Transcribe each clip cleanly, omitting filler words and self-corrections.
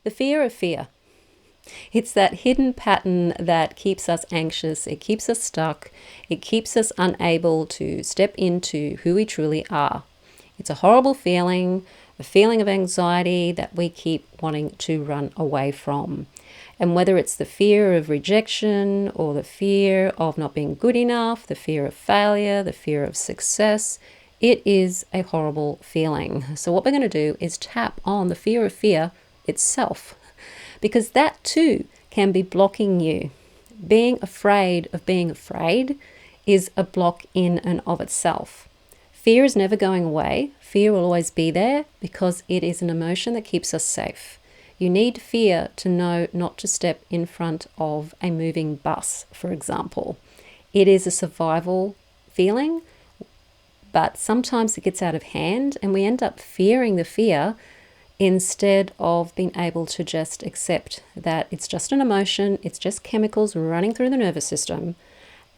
The fear of fear. It's that hidden pattern that keeps us anxious, it keeps us stuck, it keeps us unable to step into who we truly are. It's a horrible feeling, a feeling of anxiety that we keep wanting to run away from. And whether it's the fear of rejection or the fear of not being good enough, the fear of failure, the fear of success, it is a horrible feeling. So what we're going to do is tap on the fear of fear itself, because that too can be blocking you. Being afraid of being afraid is a block in and of itself. Fear is never going away. Fear will always be there because it is an emotion that keeps us safe. You need fear to know not to step in front of a moving bus, for example. It is a survival feeling, but sometimes it gets out of hand and we end up fearing the fear instead of being able to just accept that it's just an emotion, it's just chemicals running through the nervous system,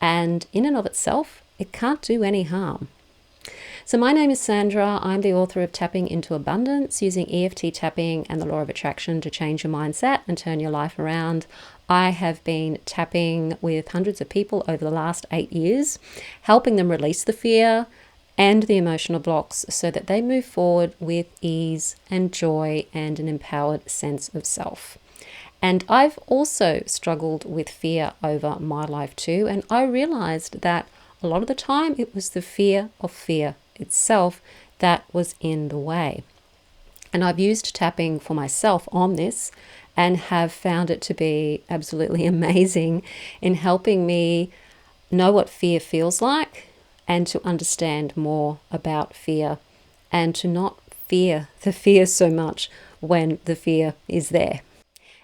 and in and of itself, it can't do any harm. So my name is Sandra. I'm the author of Tapping into Abundance, using EFT tapping and the law of attraction to change your mindset and turn your life around. I have been tapping with hundreds of people over the last 8 years, helping them release the fear and the emotional blocks so that they move forward with ease and joy and an empowered sense of self. And I've also struggled with fear over my life too, and I realized that a lot of the time it was the fear of fear itself that was in the way. And I've used tapping for myself on this and have found it to be absolutely amazing in helping me know what fear feels like, and to understand more about fear and to not fear the fear so much when the fear is there.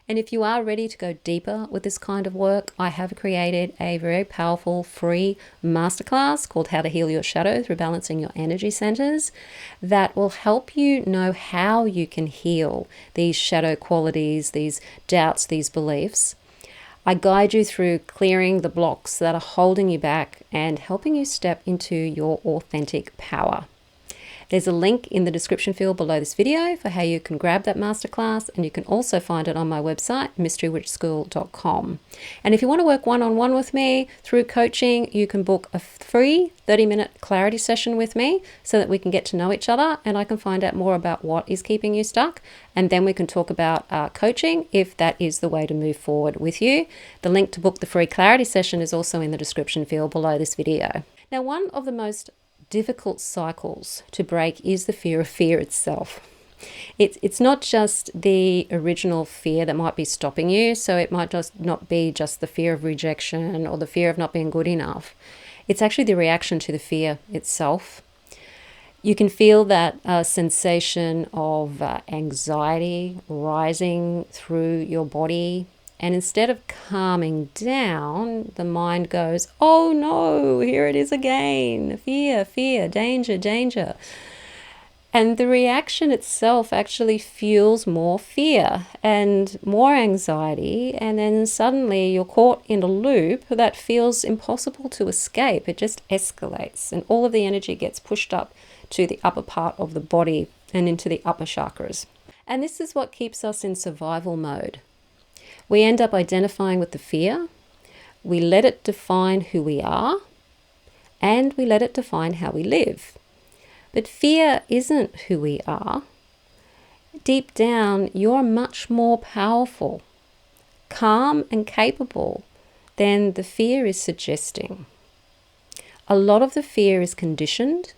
And if you are ready to go deeper with this kind of work, I have created a very powerful free masterclass called How to Heal Your Shadow Through Balancing Your Energy Centers that will help you know how you can heal these shadow qualities, these doubts, these beliefs. I guide you through clearing the blocks that are holding you back and helping you step into your authentic power. There's a link in the description field below this video for how you can grab that masterclass, and you can also find it on my website, mysterywitchschool.com. And if you want to work one-on-one with me through coaching, you can book a free 30-minute clarity session with me so that we can get to know each other and I can find out more about what is keeping you stuck, and then we can talk about coaching if that is the way to move forward with you. The link to book the free clarity session is also in the description field below this video. Now, one of the most difficult cycles to break is the fear of fear itself. It's not just the original fear that might be stopping you, so it might just not be just the fear of rejection or the fear of not being good enough. It's actually the reaction to the fear itself. You can feel that sensation of anxiety rising through your body. And instead of calming down, the mind goes, oh no, here it is again. Fear, fear, danger, danger. And the reaction itself actually fuels more fear and more anxiety. And then suddenly you're caught in a loop that feels impossible to escape. It just escalates and all of the energy gets pushed up to the upper part of the body and into the upper chakras. And this is what keeps us in survival mode. We end up identifying with the fear, we let it define who we are, and we let it define how we live. But fear isn't who we are. Deep down, you're much more powerful, calm and capable than the fear is suggesting. A lot of the fear is conditioned,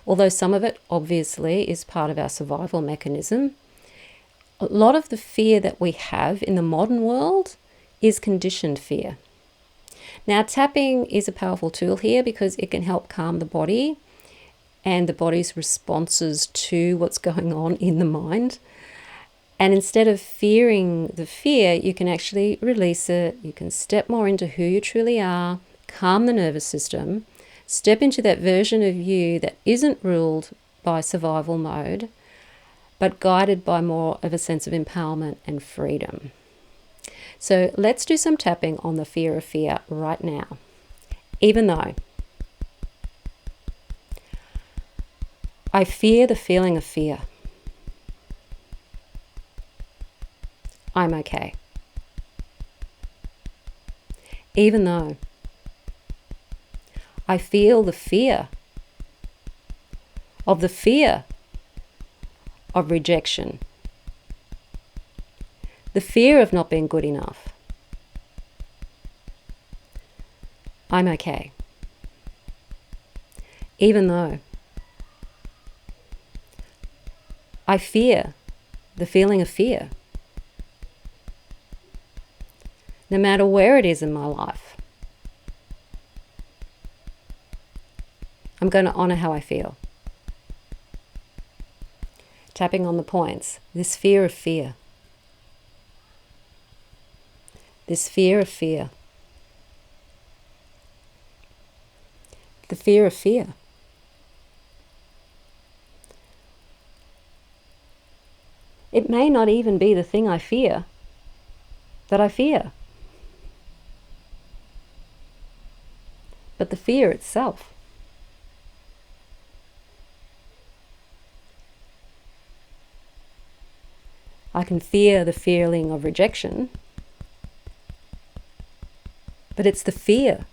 although some of it obviously is part of our survival mechanism. A lot of the fear that we have in the modern world is conditioned fear. Now, tapping is a powerful tool here because it can help calm the body and the body's responses to what's going on in the mind. And instead of fearing the fear, you can actually release it. You can step more into who you truly are, calm the nervous system, step into that version of you that isn't ruled by survival mode, but guided by more of a sense of empowerment and freedom. So let's do some tapping on the fear of fear right now. Even though I fear the feeling of fear, I'm okay. Even though I feel the fear of rejection, the fear of not being good enough, I'm okay. Even though I fear the feeling of fear, no matter where it is in my life, I'm going to honor how I feel. Tapping on the points, this fear of fear. This fear of fear. The fear of fear. It may not even be the thing I fear that I fear, but the fear itself. I can fear the feeling of rejection, but it's the fear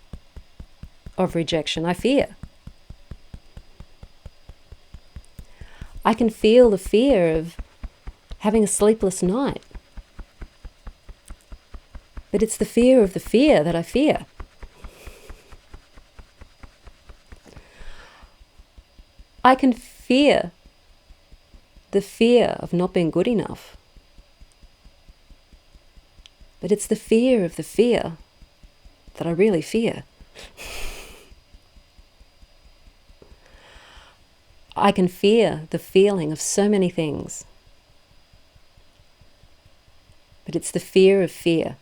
of rejection I fear. I can feel the fear of having a sleepless night, but it's the fear of the fear that I fear. I can fear the fear of not being good enough, but it's the fear of the fear that I really fear. I can fear the feeling of so many things, but it's the fear of fear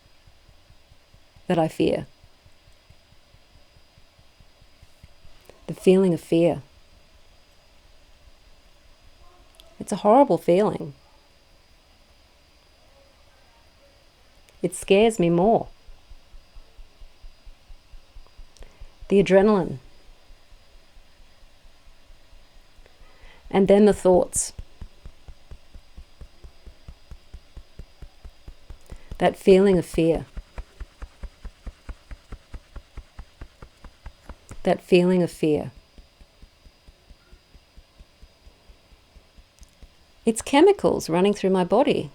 that I fear. The feeling of fear. It's a horrible feeling. It scares me more. The adrenaline. And then the thoughts. That feeling of fear. That feeling of fear. It's chemicals running through my body.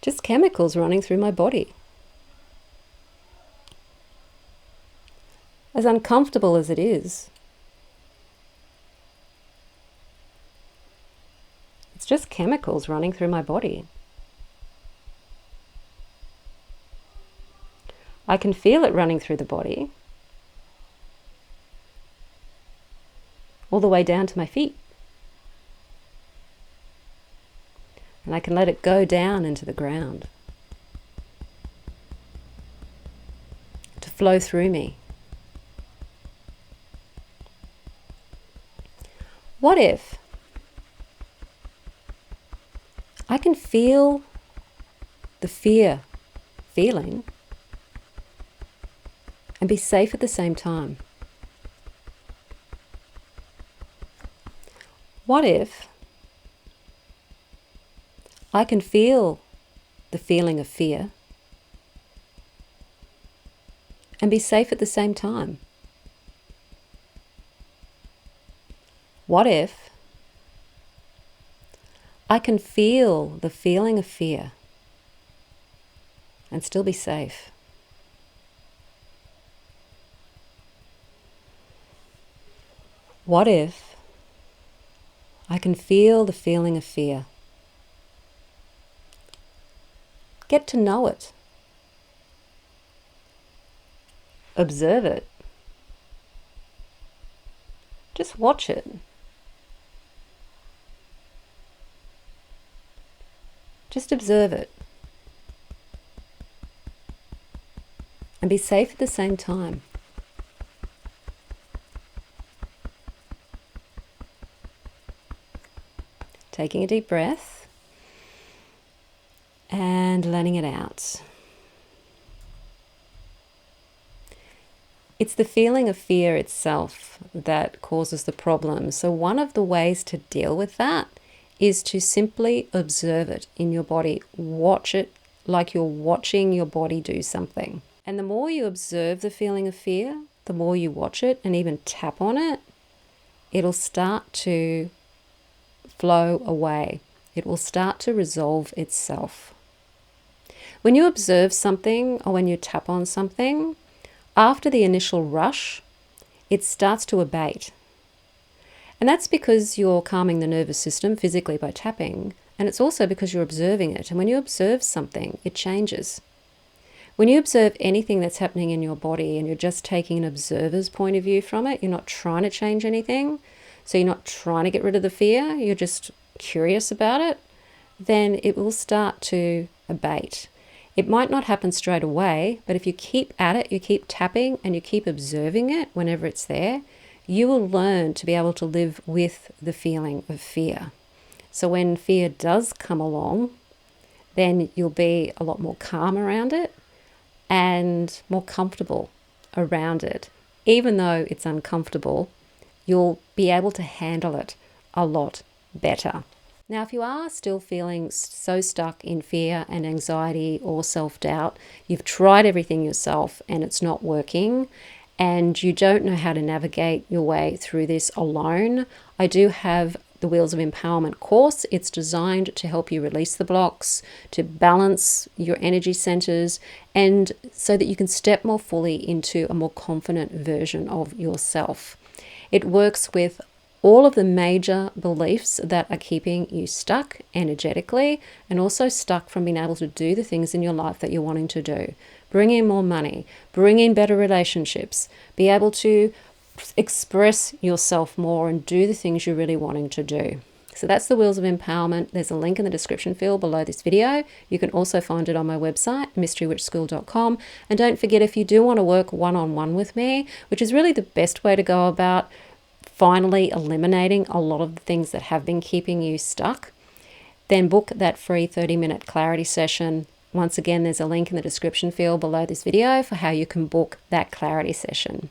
Just chemicals running through my body. As uncomfortable as it is, it's just chemicals running through my body. I can feel it running through the body, all the way down to my feet. And I can let it go down into the ground, to flow through me. What if I can feel the fear feeling and be safe at the same time? What if I can feel the feeling of fear and be safe at the same time? What if I can feel the feeling of fear and still be safe? What if I can feel the feeling of fear, get to know it, observe it, just watch it. Just observe it and be safe at the same time. Taking a deep breath and letting it out. It's the feeling of fear itself that causes the problem. So one of the ways to deal with that is to simply observe it in your body. Watch it like you're watching your body do something. And the more you observe the feeling of fear, the more you watch it and even tap on it, it'll start to flow away. It will start to resolve itself. When you observe something or when you tap on something, after the initial rush, it starts to abate. And that's because you're calming the nervous system physically by tapping, and it's also because you're observing it. And when you observe something, it changes. When you observe anything that's happening in your body and you're just taking an observer's point of view from it, you're not trying to change anything, so you're not trying to get rid of the fear, you're just curious about it, then it will start to abate. It might not happen straight away, but if you keep at it, you keep tapping and you keep observing it whenever it's there, you will learn to be able to live with the feeling of fear. So when fear does come along, then you'll be a lot more calm around it and more comfortable around it. Even though it's uncomfortable, you'll be able to handle it a lot better. Now, if you are still feeling so stuck in fear and anxiety or self-doubt, you've tried everything yourself and it's not working, and you don't know how to navigate your way through this alone, I do have the Wheels of Empowerment course. It's designed to help you release the blocks, to balance your energy centers, and so that you can step more fully into a more confident version of yourself. It works with all of the major beliefs that are keeping you stuck energetically and also stuck from being able to do the things in your life that you're wanting to do. Bring in more money, bring in better relationships, be able to express yourself more and do the things you're really wanting to do. So that's the Wheels of Empowerment. There's a link in the description field below this video. You can also find it on my website, mysterywitchschool.com. And don't forget, if you do want to work one-on-one with me, which is really the best way to go about finally eliminating a lot of the things that have been keeping you stuck, then book that free 30-minute clarity session. Once again, there's a link in the description field below this video for how you can book that clarity session.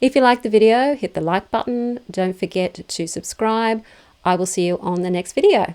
If you like the video, hit the like button. Don't forget to subscribe. I will see you on the next video.